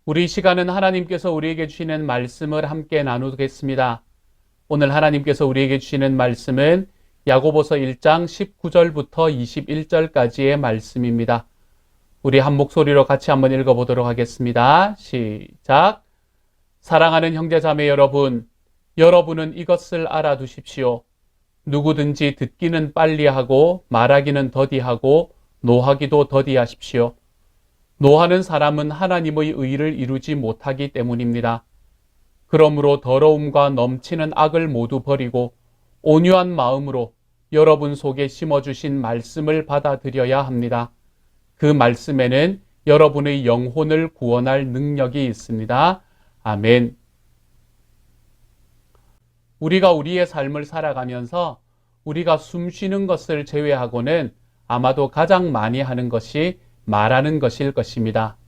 우리 이 시간은 하나님께서 우리에게 주시는 말씀을 함께 나누겠습니다. 오늘 하나님께서 우리에게 주시는 말씀은 야고보서 1장 19절부터 21절까지의 말씀입니다. 우리 한 목소리로 같이 한번 읽어보도록 하겠습니다. 시작. 사랑하는 형제자매 여러분, 여러분은 이것을 알아두십시오. 누구든지 듣기는 빨리 하고 말하기는 더디하고 노하기도 더디하십시오. 노하는 사람은 하나님의 의를 이루지 못하기 때문입니다. 그러므로 더러움과 넘치는 악을 모두 버리고 온유한 마음으로 여러분 속에 심어주신 말씀을 받아들여야 합니다. 그 말씀에는 여러분의 영혼을 구원할 능력이 있습니다. 아멘. 우리가 우리의 삶을 살아가면서 우리가 숨 쉬는 것을 제외하고는 아마도 가장 많이 하는 것이 말하는 것일 것입니다.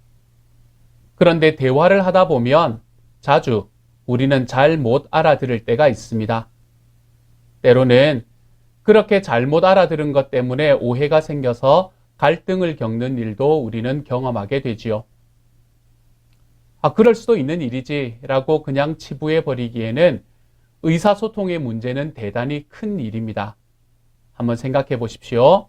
그런데 대화를 하다 보면 자주 우리는 잘 못 알아들을 때가 있습니다. 때로는 그렇게 잘못 알아들은 것 때문에 오해가 생겨서 갈등을 겪는 일도 우리는 경험하게 되지요. 그럴 수도 있는 일이지 라고 그냥 치부해버리기에는 의사소통의 문제는 대단히 큰 일입니다. 한번 생각해 보십시오.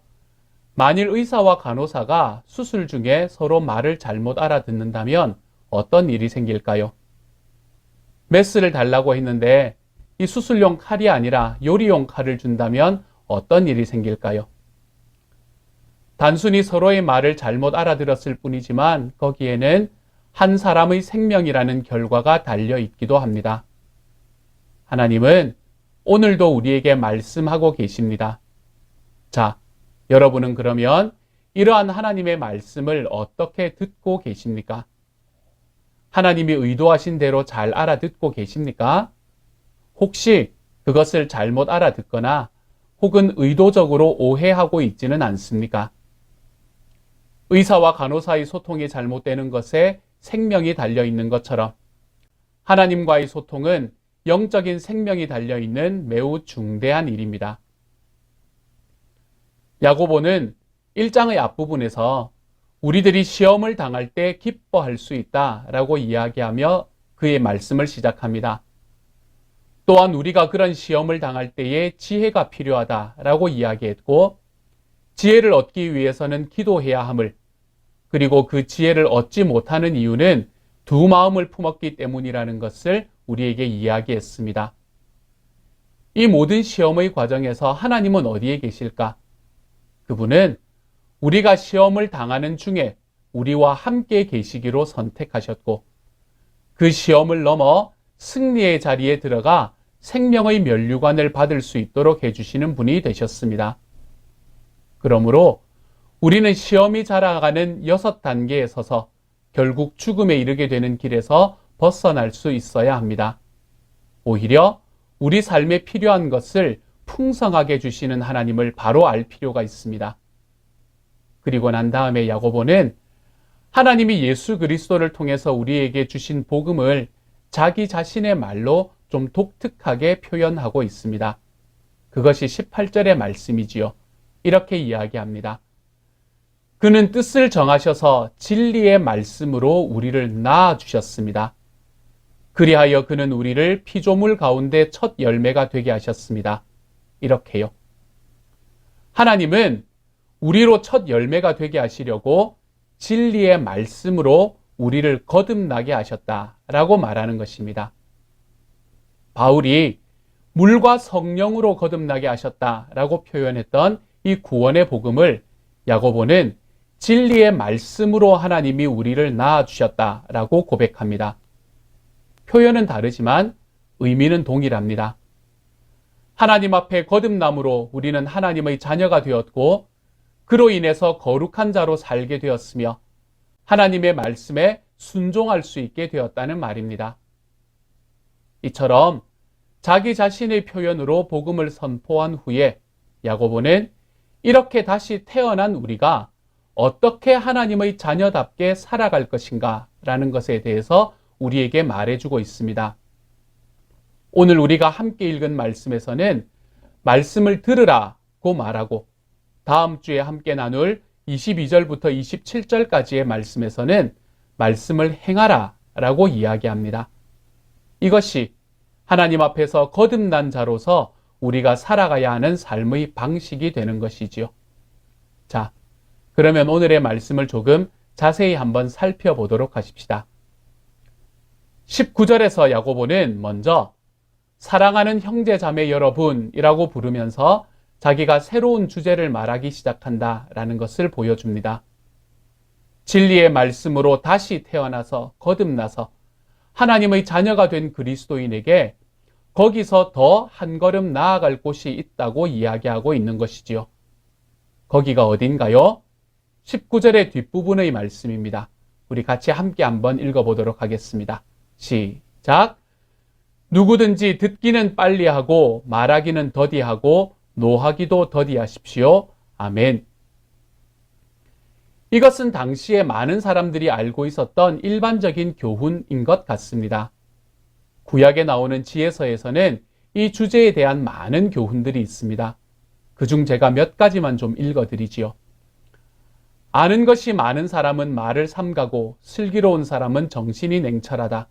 만일 의사와 간호사가 수술 중에 서로 말을 잘못 알아듣는다면 어떤 일이 생길까요? 메스를 달라고 했는데 이 수술용 칼이 아니라 요리용 칼을 준다면 어떤 일이 생길까요? 단순히 서로의 말을 잘못 알아들었을 뿐이지만 거기에는 한 사람의 생명이라는 결과가 달려 있기도 합니다. 하나님은 오늘도 우리에게 말씀하고 계십니다. 자, 여러분은 그러면 이러한 하나님의 말씀을 어떻게 듣고 계십니까? 하나님이 의도하신 대로 잘 알아듣고 계십니까? 혹시 그것을 잘못 알아듣거나 혹은 의도적으로 오해하고 있지는 않습니까? 의사와 간호사의 소통이 잘못되는 것에 생명이 달려있는 것처럼 하나님과의 소통은 영적인 생명이 달려있는 매우 중대한 일입니다. 야고보는 1장의 앞부분에서 우리들이 시험을 당할 때 기뻐할 수 있다라고 이야기하며 그의 말씀을 시작합니다. 또한 우리가 그런 시험을 당할 때에 지혜가 필요하다라고 이야기했고 지혜를 얻기 위해서는 기도해야 함을 그리고 그 지혜를 얻지 못하는 이유는 두 마음을 품었기 때문이라는 것을 우리에게 이야기했습니다. 이 모든 시험의 과정에서 하나님은 어디에 계실까? 그분은 우리가 시험을 당하는 중에 우리와 함께 계시기로 선택하셨고 그 시험을 넘어 승리의 자리에 들어가 생명의 면류관을 받을 수 있도록 해주시는 분이 되셨습니다. 그러므로 우리는 시험이 자라가는 6단계에 서서 결국 죽음에 이르게 되는 길에서 벗어날 수 있어야 합니다. 오히려 우리 삶에 필요한 것을 풍성하게 주시는 하나님을 바로 알 필요가 있습니다. 그리고 난 다음에 야고보는 하나님이 예수 그리스도를 통해서 우리에게 주신 복음을 자기 자신의 말로 좀 독특하게 표현하고 있습니다. 그것이 18절의 말씀이지요. 이렇게 이야기합니다. 그는 뜻을 정하셔서 진리의 말씀으로 우리를 낳아주셨습니다. 그리하여 그는 우리를 피조물 가운데 첫 열매가 되게 하셨습니다. 이렇게요. 하나님은 우리로 첫 열매가 되게 하시려고 진리의 말씀으로 우리를 거듭나게 하셨다라고 말하는 것입니다. 바울이 물과 성령으로 거듭나게 하셨다라고 표현했던 이 구원의 복음을 야고보는 진리의 말씀으로 하나님이 우리를 낳아주셨다라고 고백합니다. 표현은 다르지만 의미는 동일합니다. 하나님 앞에 거듭남으로 우리는 하나님의 자녀가 되었고 그로 인해서 거룩한 자로 살게 되었으며 하나님의 말씀에 순종할 수 있게 되었다는 말입니다. 이처럼 자기 자신의 표현으로 복음을 선포한 후에 야고보는 이렇게 다시 태어난 우리가 어떻게 하나님의 자녀답게 살아갈 것인가 라는 것에 대해서 우리에게 말해주고 있습니다. 오늘 우리가 함께 읽은 말씀에서는 말씀을 들으라고 말하고 다음 주에 함께 나눌 22절부터 27절까지의 말씀에서는 말씀을 행하라 라고 이야기합니다. 이것이 하나님 앞에서 거듭난 자로서 우리가 살아가야 하는 삶의 방식이 되는 것이지요. 자, 그러면 오늘의 말씀을 조금 자세히 한번 살펴보도록 하십시다. 19절에서 야고보는 먼저 사랑하는 형제 자매 여러분이라고 부르면서 자기가 새로운 주제를 말하기 시작한다라는 것을 보여줍니다. 진리의 말씀으로 다시 태어나서 거듭나서 하나님의 자녀가 된 그리스도인에게 거기서 더 한 걸음 나아갈 곳이 있다고 이야기하고 있는 것이지요. 거기가 어딘가요? 19절의 뒷부분의 말씀입니다. 우리 같이 함께 한번 읽어보도록 하겠습니다. 시작! 누구든지 듣기는 빨리 하고 말하기는 더디하고 노하기도 더디하십시오. 아멘. 이것은 당시에 많은 사람들이 알고 있었던 일반적인 교훈인 것 같습니다. 구약에 나오는 지혜서에서는 이 주제에 대한 많은 교훈들이 있습니다. 그중 제가 몇 가지만 좀 읽어드리지요. 아는 것이 많은 사람은 말을 삼가고 슬기로운 사람은 정신이 냉철하다.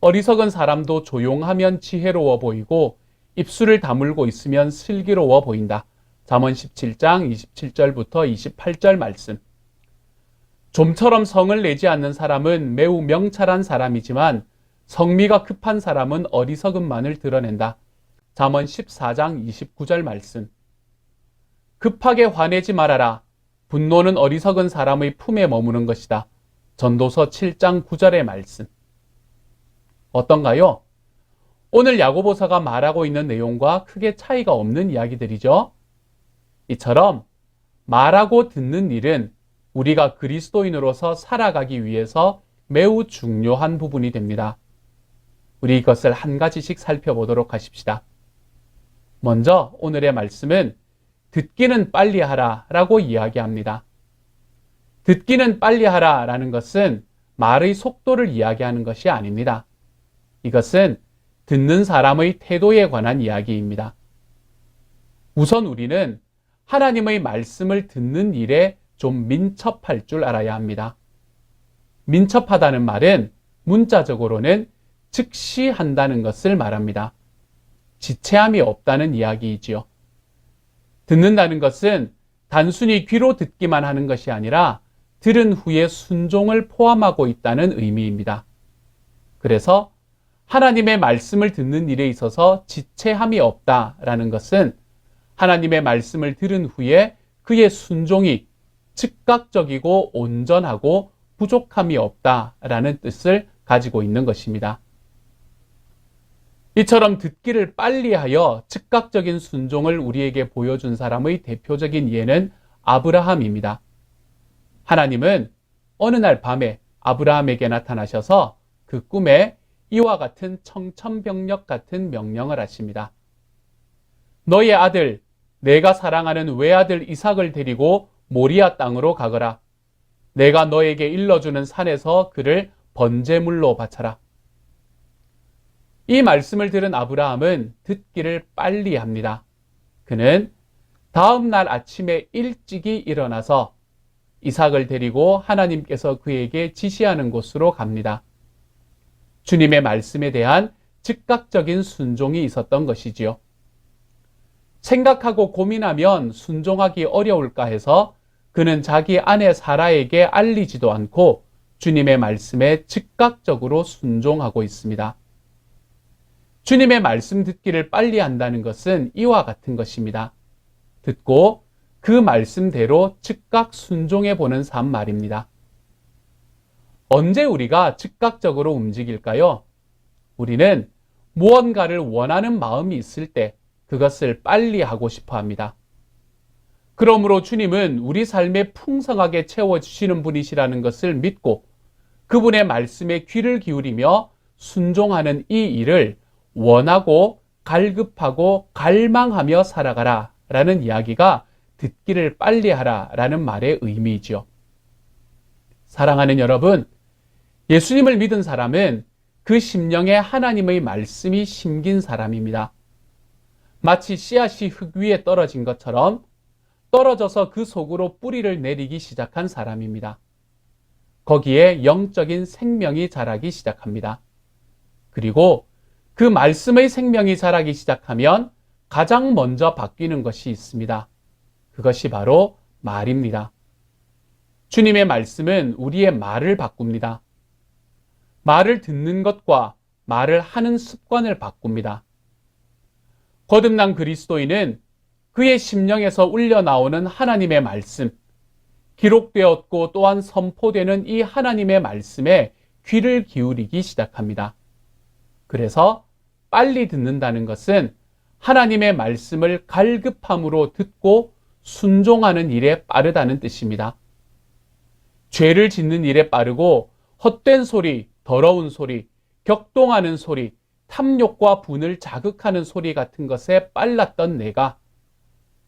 어리석은 사람도 조용하면 지혜로워 보이고 입술을 다물고 있으면 슬기로워 보인다. 잠언 17장 27절부터 28절 말씀. 좀처럼 성을 내지 않는 사람은 매우 명철한 사람이지만 성미가 급한 사람은 어리석음만을 드러낸다. 잠언 14장 29절 말씀. 급하게 화내지 말아라. 분노는 어리석은 사람의 품에 머무는 것이다. 전도서 7장 9절의 말씀. 어떤가요? 오늘 야고보서가 말하고 있는 내용과 크게 차이가 없는 이야기들이죠. 이처럼 말하고 듣는 일은 우리가 그리스도인으로서 살아가기 위해서 매우 중요한 부분이 됩니다. 우리 이것을 한 가지씩 살펴보도록 하십시다. 먼저 오늘의 말씀은 듣기는 빨리 하라 라고 이야기합니다. 듣기는 빨리 하라 라는 것은 말의 속도를 이야기하는 것이 아닙니다. 이것은 듣는 사람의 태도에 관한 이야기입니다. 우선 우리는 하나님의 말씀을 듣는 일에 좀 민첩할 줄 알아야 합니다. 민첩하다는 말은 문자적으로는 즉시 한다는 것을 말합니다. 지체함이 없다는 이야기이지요. 듣는다는 것은 단순히 귀로 듣기만 하는 것이 아니라 들은 후에 순종을 포함하고 있다는 의미입니다. 그래서 하나님의 말씀을 듣는 일에 있어서 지체함이 없다라는 것은 하나님의 말씀을 들은 후에 그의 순종이 즉각적이고 온전하고 부족함이 없다라는 뜻을 가지고 있는 것입니다. 이처럼 듣기를 빨리하여 즉각적인 순종을 우리에게 보여준 사람의 대표적인 예는 아브라함입니다. 하나님은 어느 날 밤에 아브라함에게 나타나셔서 그 꿈에 이와 같은 청천벽력 같은 명령을 하십니다. 너의 아들, 내가 사랑하는 외아들 이삭을 데리고 모리아 땅으로 가거라. 내가 너에게 일러주는 산에서 그를 번제물로 바쳐라. 이 말씀을 들은 아브라함은 듣기를 빨리 합니다. 그는 다음 날 아침에 일찍이 일어나서 이삭을 데리고 하나님께서 그에게 지시하는 곳으로 갑니다. 주님의 말씀에 대한 즉각적인 순종이 있었던 것이지요. 생각하고 고민하면 순종하기 어려울까 해서 그는 자기 아내 사라에게 알리지도 않고 주님의 말씀에 즉각적으로 순종하고 있습니다. 주님의 말씀 듣기를 빨리 한다는 것은 이와 같은 것입니다. 듣고 그 말씀대로 즉각 순종해 보는 삶 말입니다. 언제 우리가 즉각적으로 움직일까요? 우리는 무언가를 원하는 마음이 있을 때 그것을 빨리 하고 싶어 합니다. 그러므로 주님은 우리 삶에 풍성하게 채워주시는 분이시라는 것을 믿고 그분의 말씀에 귀를 기울이며 순종하는 이 일을 원하고 갈급하고 갈망하며 살아가라 라는 이야기가 듣기를 빨리 하라 라는 말의 의미이지요. 사랑하는 여러분, 예수님을 믿은 사람은 그 심령에 하나님의 말씀이 심긴 사람입니다. 마치 씨앗이 흙 위에 떨어진 것처럼 떨어져서 그 속으로 뿌리를 내리기 시작한 사람입니다. 거기에 영적인 생명이 자라기 시작합니다. 그리고 그 말씀의 생명이 자라기 시작하면 가장 먼저 바뀌는 것이 있습니다. 그것이 바로 말입니다. 주님의 말씀은 우리의 말을 바꿉니다. 말을 듣는 것과 말을 하는 습관을 바꿉니다. 거듭난 그리스도인은 그의 심령에서 울려나오는 하나님의 말씀, 기록되었고 또한 선포되는 이 하나님의 말씀에 귀를 기울이기 시작합니다. 그래서 빨리 듣는다는 것은 하나님의 말씀을 갈급함으로 듣고 순종하는 일에 빠르다는 뜻입니다. 죄를 짓는 일에 빠르고 헛된 소리, 더러운 소리, 격동하는 소리, 탐욕과 분을 자극하는 소리 같은 것에 빨랐던 내가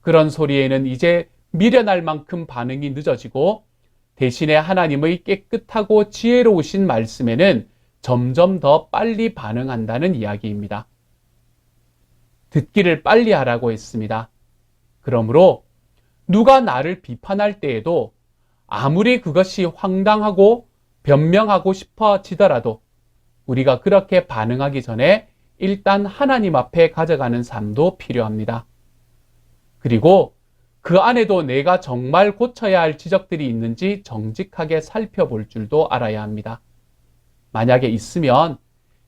그런 소리에는 이제 미련할 만큼 반응이 늦어지고 대신에 하나님의 깨끗하고 지혜로우신 말씀에는 점점 더 빨리 반응한다는 이야기입니다. 듣기를 빨리 하라고 했습니다. 그러므로 누가 나를 비판할 때에도 아무리 그것이 황당하고 변명하고 싶어지더라도 우리가 그렇게 반응하기 전에 일단 하나님 앞에 가져가는 삶도 필요합니다. 그리고 그 안에도 내가 정말 고쳐야 할 지적들이 있는지 정직하게 살펴볼 줄도 알아야 합니다. 만약에 있으면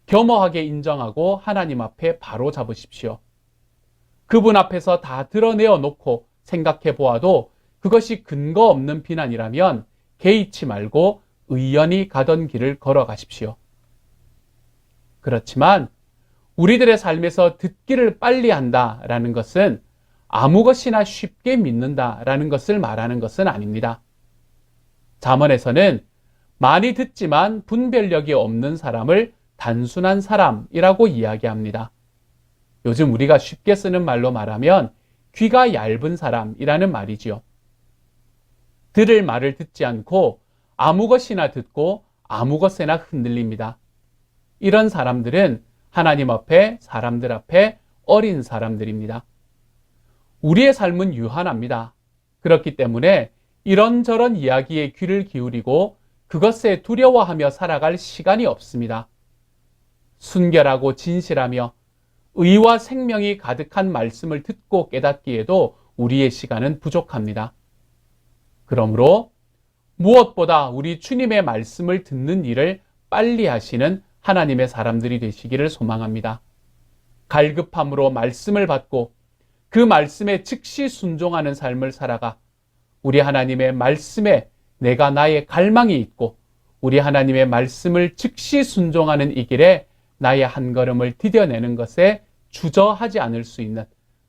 겸허하게 인정하고 하나님 앞에 바로 잡으십시오. 그분 앞에서 다 드러내어 놓고 생각해 보아도 그것이 근거 없는 비난이라면 개의치 말고 의연히 가던 길을 걸어가십시오. 그렇지만 우리들의 삶에서 듣기를 빨리 한다라는 것은 아무 것이나 쉽게 믿는다라는 것을 말하는 것은 아닙니다. 잠언에서는 많이 듣지만 분별력이 없는 사람을 단순한 사람이라고 이야기합니다. 요즘 우리가 쉽게 쓰는 말로 말하면 귀가 얇은 사람이라는 말이지요. 들을 말을 듣지 않고 아무 것이나 듣고 아무 것에나 흔들립니다. 이런 사람들은 하나님 앞에, 사람들 앞에 어린 사람들입니다. 우리의 삶은 유한합니다. 그렇기 때문에 이런저런 이야기에 귀를 기울이고 그것에 두려워하며 살아갈 시간이 없습니다. 순결하고 진실하며 의와 생명이 가득한 말씀을 듣고 깨닫기에도 우리의 시간은 부족합니다. 그러므로 무엇보다 우리 주님의 말씀을 듣는 일을 빨리 하시는 하나님의 사람들이 되시기를 소망합니다. 갈급함으로 말씀을 받고 그 말씀에 즉시 순종하는 삶을 살아가 우리 하나님의 말씀에 내가 나의 갈망이 있고 우리 하나님의 말씀을 즉시 순종하는 이 길에 나의 한 걸음을 디뎌내는 것에 주저하지 않을 수 있는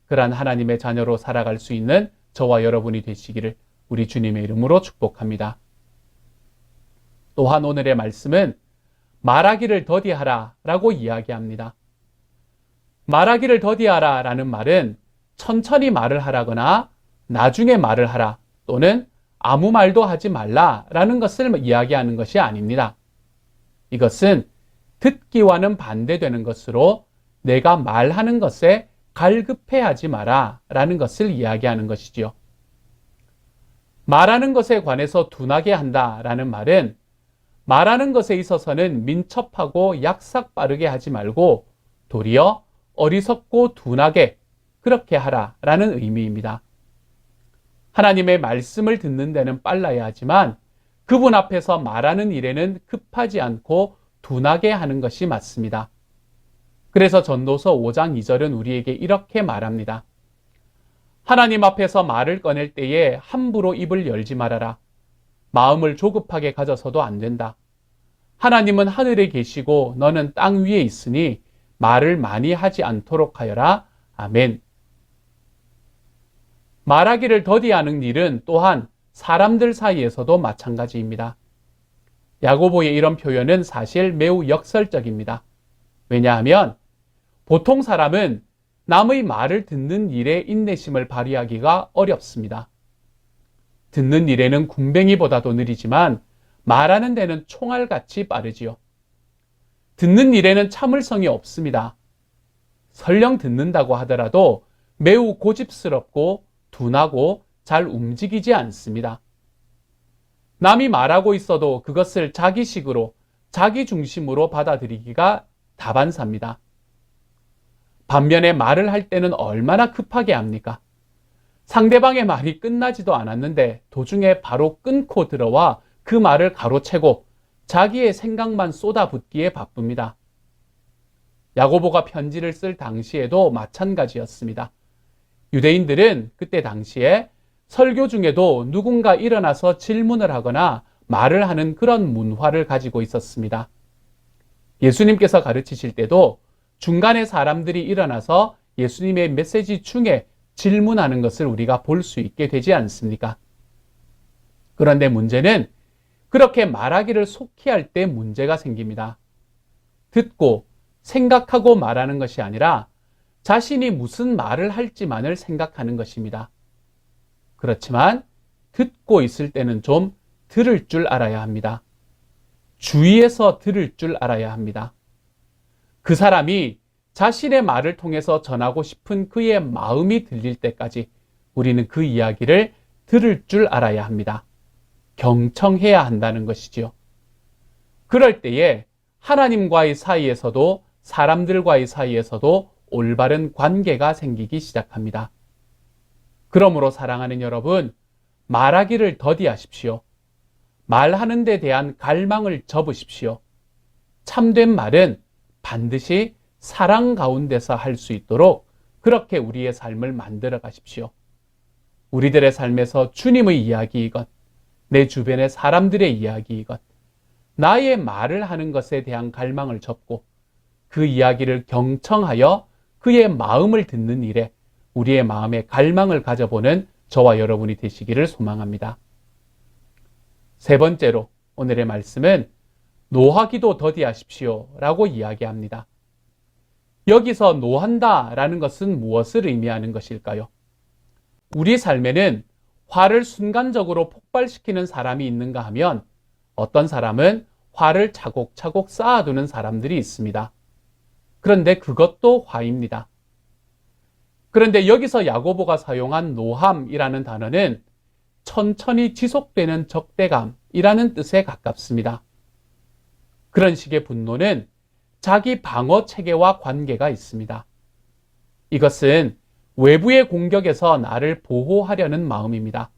그러한 하나님의 자녀로 살아갈 수 있는 저와 여러분이 되시기를 우리 주님의 이름으로 축복합니다. 또한 오늘의 말씀은 말하기를 더디하라 라고 이야기합니다. 말하기를 더디하라 라는 말은 천천히 말을 하라거나 나중에 말을 하라 또는 아무 말도 하지 말라 라는 것을 이야기하는 것이 아닙니다. 이것은 듣기와는 반대되는 것으로 내가 말하는 것에 갈급해하지 마라 라는 것을 이야기하는 것이지요. 말하는 것에 관해서 둔하게 한다 라는 말은 말하는 것에 있어서는 민첩하고 약삭 빠르게 하지 말고 도리어 어리석고 둔하게 그렇게 하라 라는 의미입니다. 하나님의 말씀을 듣는 데는 빨라야 하지만 그분 앞에서 말하는 일에는 급하지 않고 둔하게 하는 것이 맞습니다. 그래서 전도서 5장 2절은 우리에게 이렇게 말합니다. 하나님 앞에서 말을 꺼낼 때에 함부로 입을 열지 말아라. 마음을 조급하게 가져서도 안 된다. 하나님은 하늘에 계시고 너는 땅 위에 있으니 말을 많이 하지 않도록 하여라. 아멘. 말하기를 더디하는 일은 또한 사람들 사이에서도 마찬가지입니다. 야고보의 이런 표현은 사실 매우 역설적입니다. 왜냐하면 보통 사람은 남의 말을 듣는 일에 인내심을 발휘하기가 어렵습니다. 듣는 일에는 군뱅이보다도 느리지만 말하는 데는 총알같이 빠르지요. 듣는 일에는 참을성이 없습니다. 설령 듣는다고 하더라도 매우 고집스럽고 둔하고 잘 움직이지 않습니다. 남이 말하고 있어도 그것을 자기식으로, 자기 중심으로 받아들이기가 다반사입니다. 반면에 말을 할 때는 얼마나 급하게 합니까? 상대방의 말이 끝나지도 않았는데 도중에 바로 끊고 들어와 그 말을 가로채고 자기의 생각만 쏟아붓기에 바쁩니다. 야고보가 편지를 쓸 당시에도 마찬가지였습니다. 유대인들은 그때 당시에 설교 중에도 누군가 일어나서 질문을 하거나 말을 하는 그런 문화를 가지고 있었습니다. 예수님께서 가르치실 때도 중간에 사람들이 일어나서 예수님의 메시지 중에 질문하는 것을 우리가 볼 수 있게 되지 않습니까? 그런데 문제는 그렇게 말하기를 속히 할 때 문제가 생깁니다. 듣고 생각하고 말하는 것이 아니라 자신이 무슨 말을 할지만을 생각하는 것입니다. 그렇지만 듣고 있을 때는 좀 들을 줄 알아야 합니다. 주의해서 들을 줄 알아야 합니다. 그 사람이 자신의 말을 통해서 전하고 싶은 그의 마음이 들릴 때까지 우리는 그 이야기를 들을 줄 알아야 합니다. 경청해야 한다는 것이지요. 그럴 때에 하나님과의 사이에서도 사람들과의 사이에서도 올바른 관계가 생기기 시작합니다. 그러므로 사랑하는 여러분, 말하기를 더디하십시오. 말하는 데 대한 갈망을 접으십시오. 참된 말은 반드시 사랑 가운데서 할 수 있도록 그렇게 우리의 삶을 만들어 가십시오. 우리들의 삶에서 주님의 이야기이건 내 주변의 사람들의 이야기이건 나의 말을 하는 것에 대한 갈망을 접고 그 이야기를 경청하여 그의 마음을 듣는 일에 우리의 마음에 갈망을 가져보는 저와 여러분이 되시기를 소망합니다. 세 번째로 오늘의 말씀은 노하기도 더디하십시오 라고 이야기합니다. 여기서 노한다 라는 것은 무엇을 의미하는 것일까요? 우리 삶에는 화를 순간적으로 폭발시키는 사람이 있는가 하면 어떤 사람은 화를 차곡차곡 쌓아두는 사람들이 있습니다. 그런데 그것도 화입니다. 그런데 여기서 야고보가 사용한 노함이라는 단어는 천천히 지속되는 적대감이라는 뜻에 가깝습니다. 그런 식의 분노는 자기 방어 체계와 관계가 있습니다. 이것은 외부의 공격에서 나를 보호하려는 마음입니다.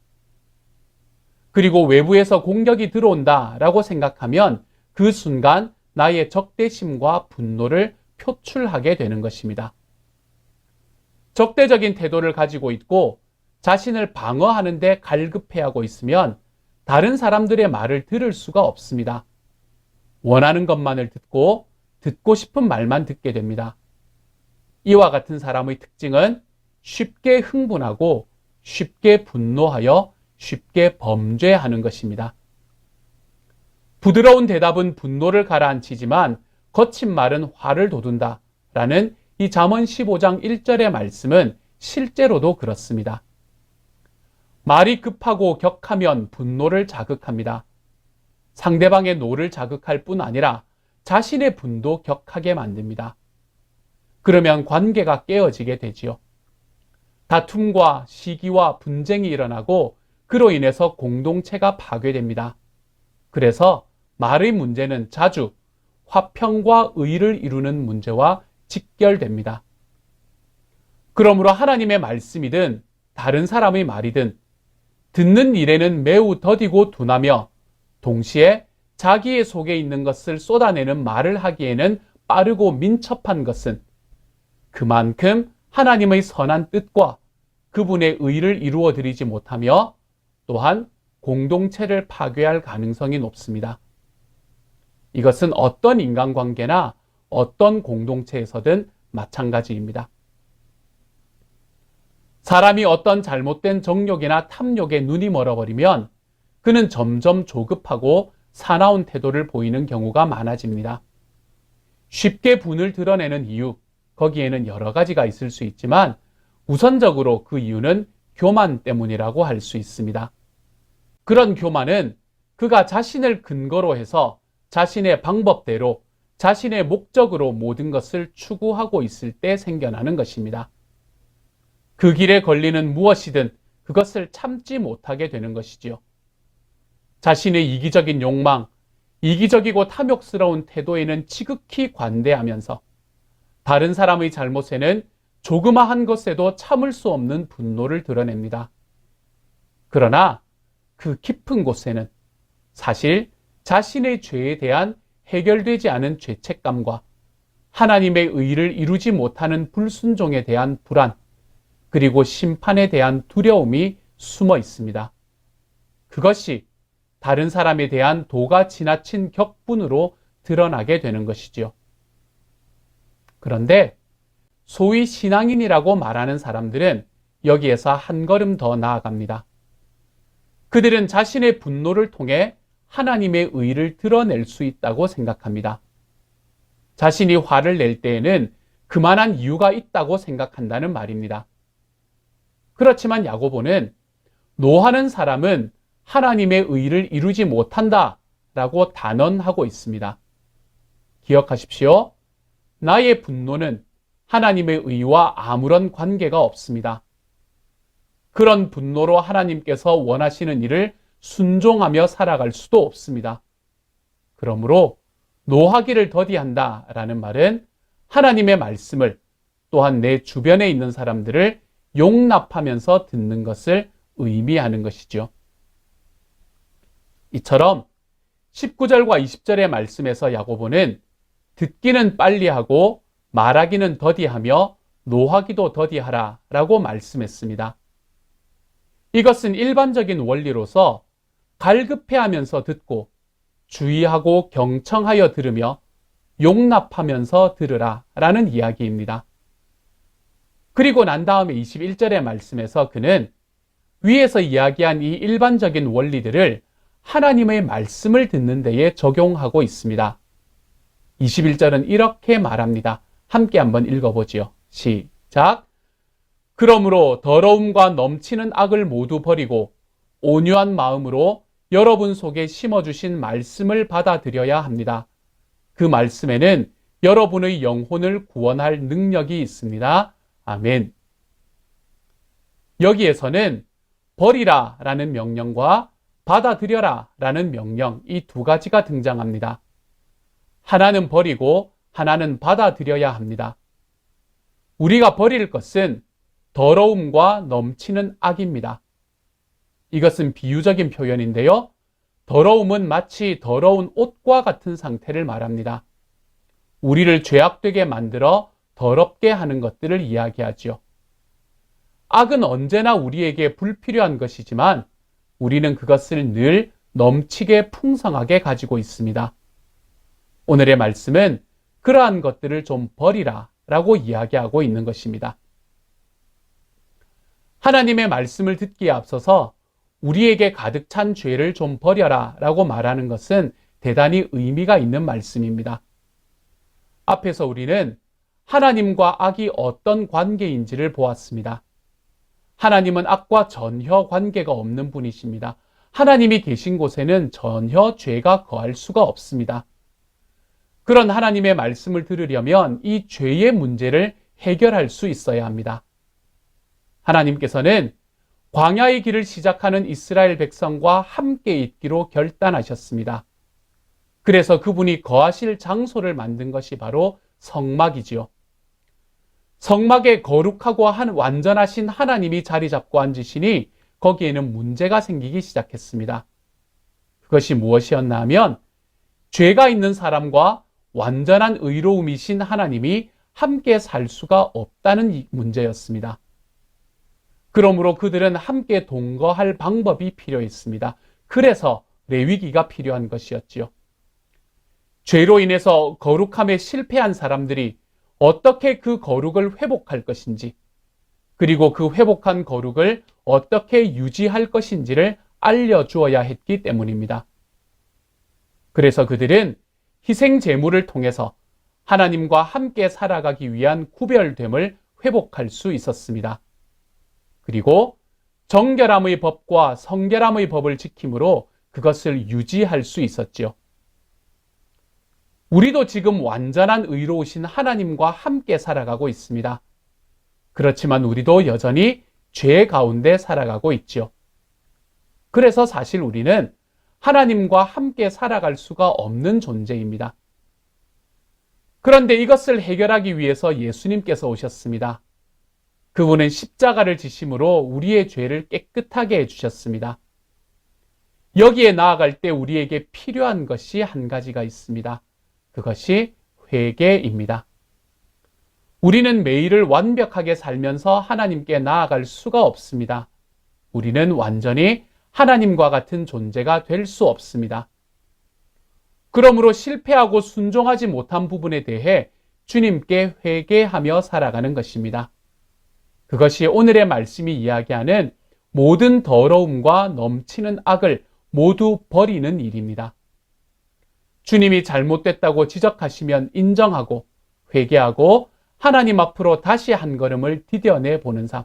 그리고 외부에서 공격이 들어온다라고 생각하면 그 순간 나의 적대심과 분노를 표출하게 되는 것입니다. 적대적인 태도를 가지고 있고 자신을 방어하는 데 갈급해하고 있으면 다른 사람들의 말을 들을 수가 없습니다. 원하는 것만을 듣고 싶은 말만 듣게 됩니다. 이와 같은 사람의 특징은 쉽게 흥분하고 쉽게 분노하여 쉽게 범죄하는 것입니다. 부드러운 대답은 분노를 가라앉히지만 거친 말은 화를 돋운다 라는 이 잠언 15장 1절의 말씀은 실제로도 그렇습니다. 말이 급하고 격하면 분노를 자극합니다. 상대방의 노를 자극할 뿐 아니라 자신의 분도 격하게 만듭니다. 그러면 관계가 깨어지게 되지요. 다툼과 시기와 분쟁이 일어나고 그로 인해서 공동체가 파괴됩니다. 그래서 말의 문제는 자주 화평과 의를 이루는 문제와 직결됩니다. 그러므로 하나님의 말씀이든 다른 사람의 말이든 듣는 일에는 매우 더디고 둔하며 동시에 자기의 속에 있는 것을 쏟아내는 말을 하기에는 빠르고 민첩한 것은 그만큼 하나님의 선한 뜻과 그분의 의를 이루어 드리지 못하며 또한 공동체를 파괴할 가능성이 높습니다. 이것은 어떤 인간관계나 어떤 공동체에서든 마찬가지입니다. 사람이 어떤 잘못된 정욕이나 탐욕에 눈이 멀어버리면 그는 점점 조급하고 사나운 태도를 보이는 경우가 많아집니다. 쉽게 분을 드러내는 이유, 거기에는 여러 가지가 있을 수 있지만 우선적으로 그 이유는 교만 때문이라고 할 수 있습니다. 그런 교만은 그가 자신을 근거로 해서 자신의 방법대로 자신의 목적으로 모든 것을 추구하고 있을 때 생겨나는 것입니다. 그 길에 걸리는 무엇이든 그것을 참지 못하게 되는 것이지요. 자신의 이기적인 욕망, 이기적이고 탐욕스러운 태도에는 지극히 관대하면서 다른 사람의 잘못에는 조그마한 것에도 참을 수 없는 분노를 드러냅니다. 그러나 그 깊은 곳에는 사실 자신의 죄에 대한 해결되지 않은 죄책감과 하나님의 의를 이루지 못하는 불순종에 대한 불안, 그리고 심판에 대한 두려움이 숨어 있습니다. 그것이 다른 사람에 대한 도가 지나친 격분으로 드러나게 되는 것이지요. 그런데 소위 신앙인이라고 말하는 사람들은 여기에서 한 걸음 더 나아갑니다. 그들은 자신의 분노를 통해 하나님의 의를 드러낼 수 있다고 생각합니다. 자신이 화를 낼 때에는 그만한 이유가 있다고 생각한다는 말입니다. 그렇지만 야고보는 노하는 사람은 하나님의 의를 이루지 못한다 라고 단언하고 있습니다. 기억하십시오. 나의 분노는 하나님의 의와 아무런 관계가 없습니다. 그런 분노로 하나님께서 원하시는 일을 순종하며 살아갈 수도 없습니다. 그러므로 노하기를 더디한다 라는 말은 하나님의 말씀을 또한 내 주변에 있는 사람들을 용납하면서 듣는 것을 의미하는 것이죠. 이처럼 19절과 20절의 말씀에서 야고보는 듣기는 빨리 하고 말하기는 더디하며 노하기도 더디하라 라고 말씀했습니다. 이것은 일반적인 원리로서 갈급해하면서 듣고 주의하고 경청하여 들으며 용납하면서 들으라 라는 이야기입니다. 그리고 난 다음에 21절의 말씀에서 그는 위에서 이야기한 이 일반적인 원리들을 하나님의 말씀을 듣는 데에 적용하고 있습니다. 21절은 이렇게 말합니다. 함께 한번 읽어보지요. 시작. 그러므로 더러움과 넘치는 악을 모두 버리고 온유한 마음으로 여러분 속에 심어주신 말씀을 받아들여야 합니다. 그 말씀에는 여러분의 영혼을 구원할 능력이 있습니다. 아멘. 여기에서는 버리라 라는 명령과 받아들여라 라는 명령, 이 두 가지가 등장합니다. 하나는 버리고 하나는 받아들여야 합니다. 우리가 버릴 것은 더러움과 넘치는 악입니다. 이것은 비유적인 표현인데요. 더러움은 마치 더러운 옷과 같은 상태를 말합니다. 우리를 죄악되게 만들어 더럽게 하는 것들을 이야기하지요. 악은 언제나 우리에게 불필요한 것이지만 우리는 그것을 늘 넘치게 풍성하게 가지고 있습니다. 오늘의 말씀은 그러한 것들을 좀 버리라 라고 이야기하고 있는 것입니다. 하나님의 말씀을 듣기에 앞서서 우리에게 가득 찬 죄를 좀 버려라 라고 말하는 것은 대단히 의미가 있는 말씀입니다. 앞에서 우리는 하나님과 악이 어떤 관계인지를 보았습니다. 하나님은 악과 전혀 관계가 없는 분이십니다. 하나님이 계신 곳에는 전혀 죄가 거할 수가 없습니다. 그런 하나님의 말씀을 들으려면 이 죄의 문제를 해결할 수 있어야 합니다. 하나님께서는 광야의 길을 시작하는 이스라엘 백성과 함께 있기로 결단하셨습니다. 그래서 그분이 거하실 장소를 만든 것이 바로 성막이지요. 성막에 거룩하고 완전하신 하나님이 자리 잡고 앉으시니 거기에는 문제가 생기기 시작했습니다. 그것이 무엇이었나 하면 죄가 있는 사람과 완전한 의로움이신 하나님이 함께 살 수가 없다는 문제였습니다. 그러므로 그들은 함께 동거할 방법이 필요했습니다. 그래서 레위기가 필요한 것이었지요. 죄로 인해서 거룩함에 실패한 사람들이 어떻게 그 거룩을 회복할 것인지, 그리고 그 회복한 거룩을 어떻게 유지할 것인지를 알려주어야 했기 때문입니다. 그래서 그들은 희생 제물을 통해서 하나님과 함께 살아가기 위한 구별됨을 회복할 수 있었습니다. 그리고 정결함의 법과 성결함의 법을 지킴으로 그것을 유지할 수 있었지요. 우리도 지금 완전한 의로우신 하나님과 함께 살아가고 있습니다. 그렇지만 우리도 여전히 죄 가운데 살아가고 있죠. 그래서 사실 우리는 하나님과 함께 살아갈 수가 없는 존재입니다. 그런데 이것을 해결하기 위해서 예수님께서 오셨습니다. 그분은 십자가를 지심으로 우리의 죄를 깨끗하게 해주셨습니다. 여기에 나아갈 때 우리에게 필요한 것이 한 가지가 있습니다. 그것이 회개입니다. 우리는 매일을 완벽하게 살면서 하나님께 나아갈 수가 없습니다. 우리는 완전히 하나님과 같은 존재가 될 수 없습니다. 그러므로 실패하고 순종하지 못한 부분에 대해 주님께 회개하며 살아가는 것입니다. 그것이 오늘의 말씀이 이야기하는 모든 더러움과 넘치는 악을 모두 버리는 일입니다. 주님이 잘못됐다고 지적하시면 인정하고 회개하고 하나님 앞으로 다시 한 걸음을 디뎌내 보는 삶.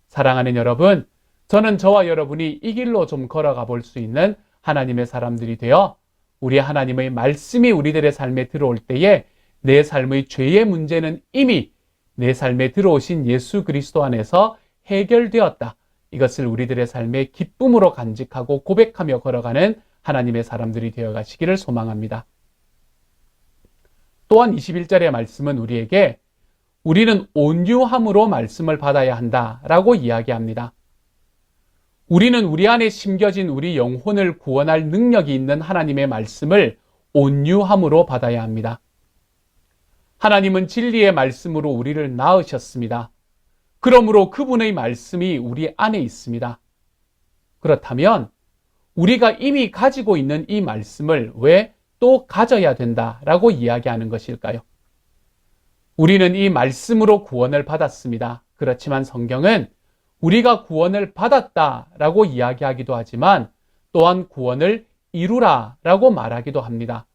사랑하는 여러분, 저는 저와 여러분이 이 길로 좀 걸어가 볼 수 있는 하나님의 사람들이 되어 우리 하나님의 말씀이 우리들의 삶에 들어올 때에 내 삶의 죄의 문제는 이미 내 삶에 들어오신 예수 그리스도 안에서 해결되었다. 이것을 우리들의 삶의 기쁨으로 간직하고 고백하며 걸어가는 하나님의 사람들이 되어 가시기를 소망합니다. 또한 21절의 말씀은 우리에게 우리는 온유함으로 말씀을 받아야 한다라고 이야기합니다. 우리는 우리 안에 심겨진 우리 영혼을 구원할 능력이 있는 하나님의 말씀을 온유함으로 받아야 합니다. 하나님은 진리의 말씀으로 우리를 낳으셨습니다. 그러므로 그분의 말씀이 우리 안에 있습니다. 그렇다면 우리가 이미 가지고 있는 이 말씀을 왜 또 가져야 된다라고 이야기하는 것일까요? 우리는 이 말씀으로 구원을 받았습니다. 그렇지만 성경은 우리가 구원을 받았다라고 이야기하기도 하지만 또한 구원을 이루라라고 말하기도 합니다.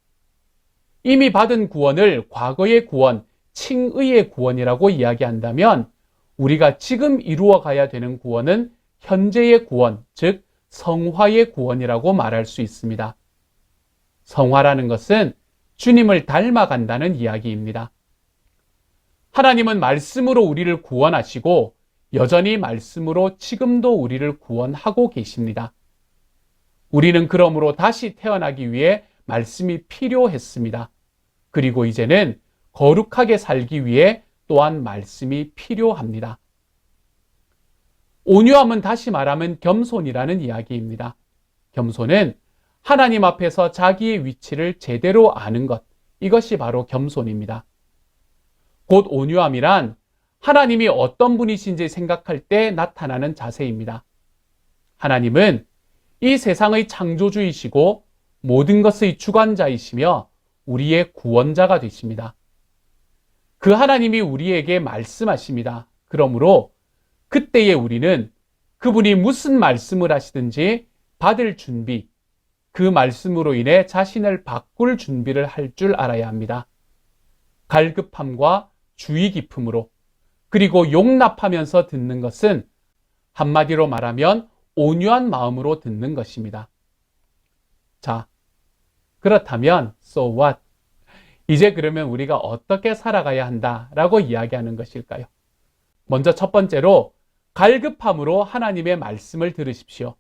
이미 받은 구원을 과거의 구원, 칭의의 구원이라고 이야기한다면 우리가 지금 이루어 가야 되는 구원은 현재의 구원, 즉 성화의 구원이라고 말할 수 있습니다. 성화라는 것은 주님을 닮아간다는 이야기입니다. 하나님은 말씀으로 우리를 구원하시고 여전히 말씀으로 지금도 우리를 구원하고 계십니다. 우리는 그러므로 다시 태어나기 위해 말씀이 필요했습니다. 그리고 이제는 거룩하게 살기 위해 또한 말씀이 필요합니다. 온유함은 다시 말하면 겸손이라는 이야기입니다. 겸손은 하나님 앞에서 자기의 위치를 제대로 아는 것, 이것이 바로 겸손입니다. 곧 온유함이란 하나님이 어떤 분이신지 생각할 때 나타나는 자세입니다. 하나님은 이 세상의 창조주이시고 모든 것의 주관자이시며 우리의 구원자가 되십니다. 그 하나님이 우리에게 말씀하십니다. 그러므로 그때에 우리는 그분이 무슨 말씀을 하시든지 받을 준비, 그 말씀으로 인해 자신을 바꿀 준비를 할 줄 알아야 합니다. 갈급함과 주의 깊음으로, 그리고 용납하면서 듣는 것은 한마디로 말하면 온유한 마음으로 듣는 것입니다. 자, 그렇다면 so what? 이제 그러면 우리가 어떻게 살아가야 한다라고 이야기하는 것일까요? 먼저 첫 번째로 갈급함으로 하나님의 말씀을 들으십시오.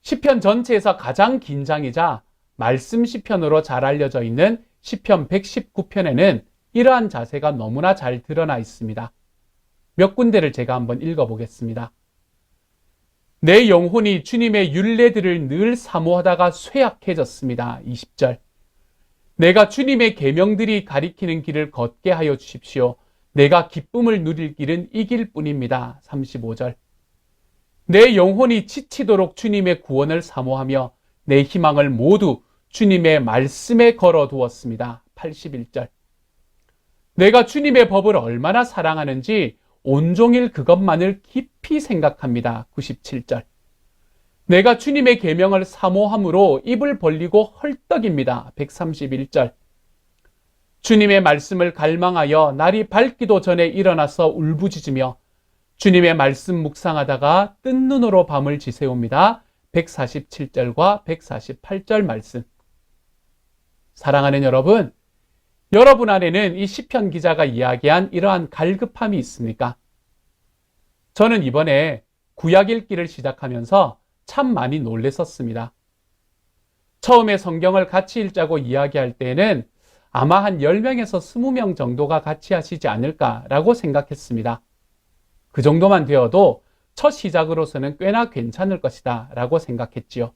시편 전체에서 가장 긴 장이자 말씀 시편으로 잘 알려져 있는 시편 119편에는 이러한 자세가 너무나 잘 드러나 있습니다. 몇 군데를 제가 한번 읽어보겠습니다. 내 영혼이 주님의 율례들을 늘 사모하다가 쇠약해졌습니다. 20절. 내가 주님의 계명들이 가리키는 길을 걷게 하여 주십시오. 내가 기쁨을 누릴 길은 이 길뿐입니다. 35절. 내 영혼이 지치도록 주님의 구원을 사모하며 내 희망을 모두 주님의 말씀에 걸어두었습니다. 81절. 내가 주님의 법을 얼마나 사랑하는지 온종일 그것만을 깊이 생각합니다. 97절. 내가 주님의 계명을 사모함으로 입을 벌리고 헐떡입니다. 131절. 주님의 말씀을 갈망하여 날이 밝기도 전에 일어나서 울부짖으며 주님의 말씀 묵상하다가 뜬 눈으로 밤을 지새웁니다. 147절과 148절 말씀. 사랑하는 여러분, 여러분 안에는 이 시편 기자가 이야기한 이러한 갈급함이 있습니까? 저는 이번에 구약 읽기를 시작하면서 참 많이 놀랬었습니다. 처음에 성경을 같이 읽자고 이야기할 때에는 아마 한 10명에서 20명 정도가 같이 하시지 않을까라고 생각했습니다. 그 정도만 되어도 첫 시작으로서는 꽤나 괜찮을 것이다 라고 생각했지요.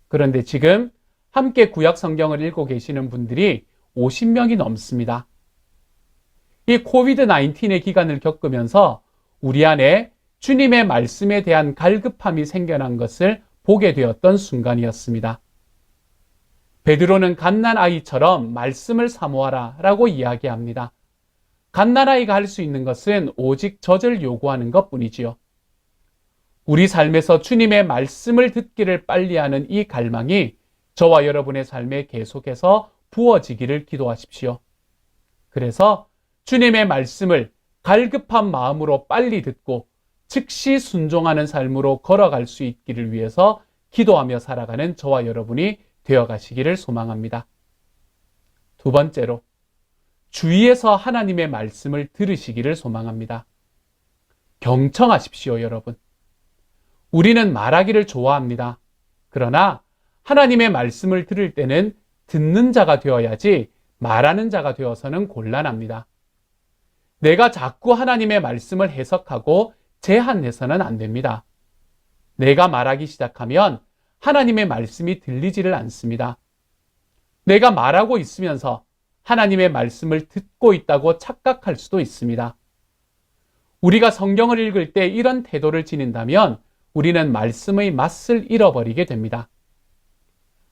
그런데 지금 함께 구약 성경을 읽고 계시는 분들이 50명이 넘습니다. 이 코비드-19의 기간을 겪으면서 우리 안에 주님의 말씀에 대한 갈급함이 생겨난 것을 보게 되었던 순간이었습니다. 베드로는 갓난아이처럼 말씀을 사모하라 라고 이야기합니다. 갓난아이가 할 수 있는 것은 오직 젖을 요구하는 것뿐이지요. 우리 삶에서 주님의 말씀을 듣기를 빨리 하는 이 갈망이 저와 여러분의 삶에 계속해서 부어지기를 기도하십시오. 그래서 주님의 말씀을 갈급한 마음으로 빨리 듣고 즉시 순종하는 삶으로 걸어갈 수 있기를 위해서 기도하며 살아가는 저와 여러분이 되어가시기를 소망합니다. 두 번째로, 주위에서 하나님의 말씀을 들으시기를 소망합니다. 경청하십시오, 여러분. 우리는 말하기를 좋아합니다. 그러나 하나님의 말씀을 들을 때는 듣는 자가 되어야지 말하는 자가 되어서는 곤란합니다. 내가 자꾸 하나님의 말씀을 해석하고 제한해서는 안 됩니다. 내가 말하기 시작하면 하나님의 말씀이 들리지를 않습니다. 내가 말하고 있으면서 하나님의 말씀을 듣고 있다고 착각할 수도 있습니다. 우리가 성경을 읽을 때 이런 태도를 지닌다면 우리는 말씀의 맛을 잃어버리게 됩니다.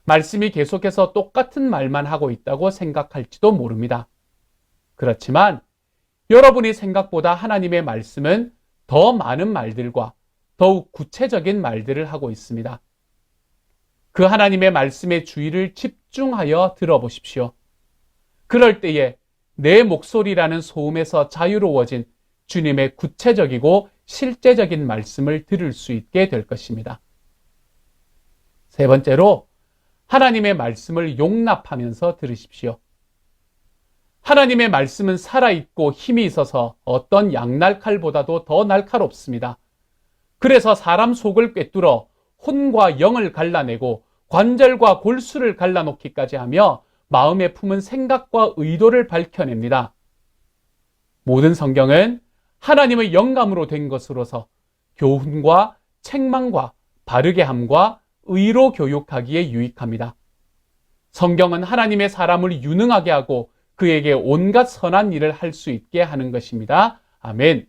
말씀이 계속해서 똑같은 말만 하고 있다고 생각할지도 모릅니다. 그렇지만 여러분이 생각보다 하나님의 말씀은 더 많은 말들과 더욱 구체적인 말들을 하고 있습니다. 그 하나님의 말씀의 주의를 집중하여 들어보십시오. 그럴 때에 내 목소리라는 소음에서 자유로워진 주님의 구체적이고 실제적인 말씀을 들을 수 있게 될 것입니다. 세 번째로, 하나님의 말씀을 용납하면서 들으십시오. 하나님의 말씀은 살아있고 힘이 있어서 어떤 양날칼보다도 더 날카롭습니다. 그래서 사람 속을 꿰뚫어 혼과 영을 갈라내고 관절과 골수를 갈라놓기까지 하며 마음에 품은 생각과 의도를 밝혀냅니다. 모든 성경은 하나님의 영감으로 된 것으로서 교훈과 책망과 바르게 함과 의로 교육하기에 유익합니다. 성경은 하나님의 사람을 유능하게 하고 그에게 온갖 선한 일을 할 수 있게 하는 것입니다. 아멘.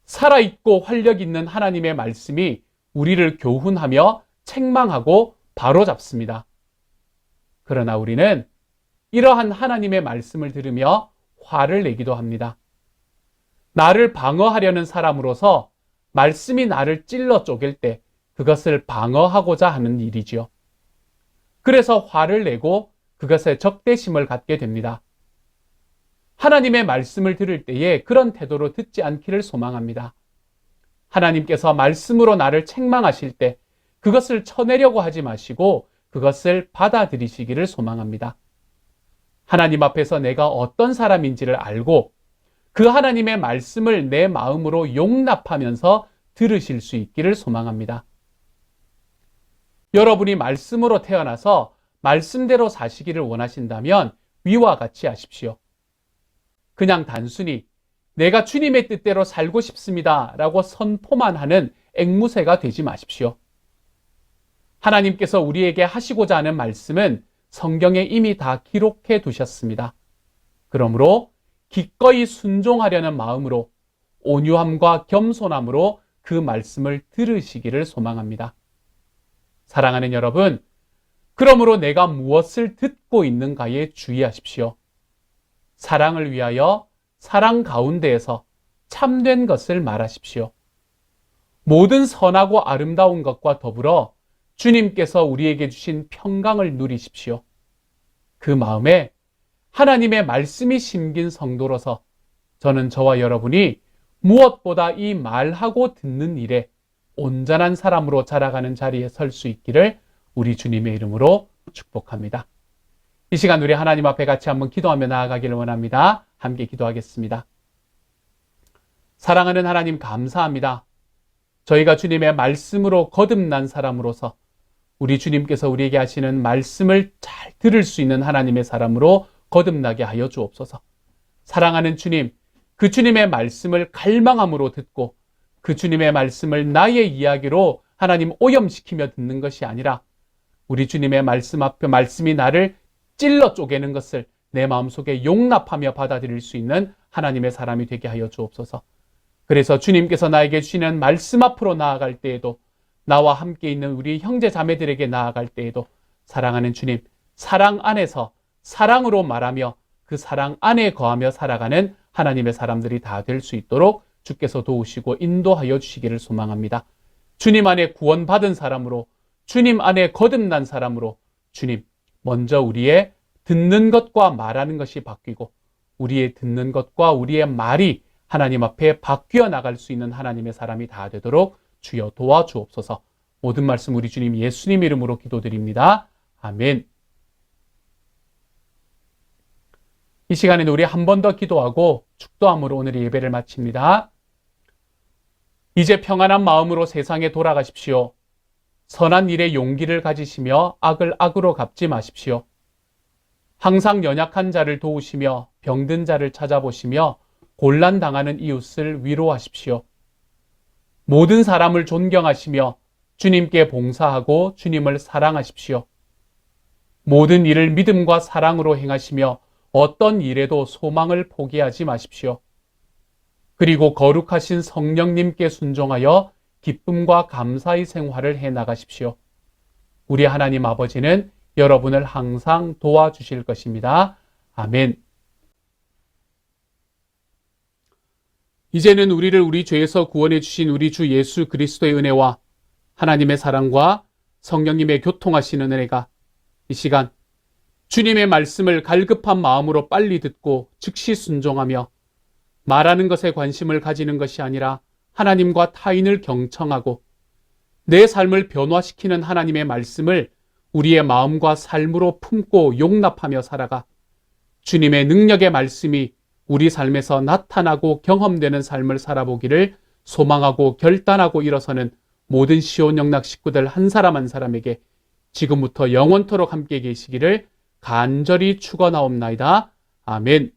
살아있고 활력 있는 하나님의 말씀이 우리를 교훈하며 책망하고 바로잡습니다. 그러나 우리는 이러한 하나님의 말씀을 들으며 화를 내기도 합니다. 나를 방어하려는 사람으로서 말씀이 나를 찔러 쪼갤 때 그것을 방어하고자 하는 일이지요. 그래서 화를 내고 그것에 적대심을 갖게 됩니다. 하나님의 말씀을 들을 때에 그런 태도로 듣지 않기를 소망합니다. 하나님께서 말씀으로 나를 책망하실 때 그것을 쳐내려고 하지 마시고 그것을 받아들이시기를 소망합니다. 하나님 앞에서 내가 어떤 사람인지를 알고 그 하나님의 말씀을 내 마음으로 용납하면서 들으실 수 있기를 소망합니다. 여러분이 말씀으로 태어나서 말씀대로 사시기를 원하신다면 위와 같이 하십시오. 그냥 단순히 내가 주님의 뜻대로 살고 싶습니다 라고 선포만 하는 앵무새가 되지 마십시오. 하나님께서 우리에게 하시고자 하는 말씀은 성경에 이미 다 기록해 두셨습니다. 그러므로 기꺼이 순종하려는 마음으로 온유함과 겸손함으로 그 말씀을 들으시기를 소망합니다. 사랑하는 여러분, 그러므로 내가 무엇을 듣고 있는가에 주의하십시오. 사랑을 위하여 사랑 가운데에서 참된 것을 말하십시오. 모든 선하고 아름다운 것과 더불어 주님께서 우리에게 주신 평강을 누리십시오. 그 마음에 하나님의 말씀이 심긴 성도로서 저는 저와 여러분이 무엇보다 이 말하고 듣는 일에 온전한 사람으로 자라가는 자리에 설 수 있기를 우리 주님의 이름으로 축복합니다. 이 시간 우리 하나님 앞에 같이 한번 기도하며 나아가기를 원합니다. 함께 기도하겠습니다. 사랑하는 하나님 감사합니다. 저희가 주님의 말씀으로 거듭난 사람으로서 우리 주님께서 우리에게 하시는 말씀을 잘 들을 수 있는 하나님의 사람으로 거듭나게 하여 주옵소서. 사랑하는 주님, 그 주님의 말씀을 갈망함으로 듣고 그 주님의 말씀을 나의 이야기로 하나님 오염시키며 듣는 것이 아니라 우리 주님의 말씀 앞에 말씀이 나를 찔러 쪼개는 것을 내 마음속에 용납하며 받아들일 수 있는 하나님의 사람이 되게 하여 주옵소서. 그래서 주님께서 나에게 주시는 말씀 앞으로 나아갈 때에도 나와 함께 있는 우리 형제 자매들에게 나아갈 때에도 사랑하는 주님, 사랑 안에서 사랑으로 말하며 그 사랑 안에 거하며 살아가는 하나님의 사람들이 다 될 수 있도록 주께서 도우시고 인도하여 주시기를 소망합니다. 주님 안에 구원받은 사람으로, 주님 안에 거듭난 사람으로 주님, 먼저 우리의 듣는 것과 말하는 것이 바뀌고 우리의 듣는 것과 우리의 말이 하나님 앞에 바뀌어 나갈 수 있는 하나님의 사람이 다 되도록 주여 도와주옵소서. 모든 말씀 우리 주님 예수님 이름으로 기도드립니다. 아멘. 이 시간에는 우리 한 번 더 기도하고 축도함으로 오늘의 예배를 마칩니다. 이제 평안한 마음으로 세상에 돌아가십시오. 선한 일에 용기를 가지시며 악을 악으로 갚지 마십시오. 항상 연약한 자를 도우시며 병든 자를 찾아보시며 곤란당하는 이웃을 위로하십시오. 모든 사람을 존경하시며 주님께 봉사하고 주님을 사랑하십시오. 모든 일을 믿음과 사랑으로 행하시며 어떤 일에도 소망을 포기하지 마십시오. 그리고 거룩하신 성령님께 순종하여 기쁨과 감사의 생활을 해나가십시오. 우리 하나님 아버지는 여러분을 항상 도와주실 것입니다. 아멘. 이제는 우리를 우리 죄에서 구원해 주신 우리 주 예수 그리스도의 은혜와 하나님의 사랑과 성령님의 교통하시는 은혜가 이 시간 주님의 말씀을 갈급한 마음으로 빨리 듣고 즉시 순종하며 말하는 것에 관심을 가지는 것이 아니라 하나님과 타인을 경청하고 내 삶을 변화시키는 하나님의 말씀을 우리의 마음과 삶으로 품고 용납하며 살아가 주님의 능력의 말씀이 우리 삶에서 나타나고 경험되는 삶을 살아보기를 소망하고 결단하고 일어서는 모든 시온영락 식구들 한 사람 한 사람에게 지금부터 영원토록 함께 계시기를 간절히 축원하옵나이다. 아멘.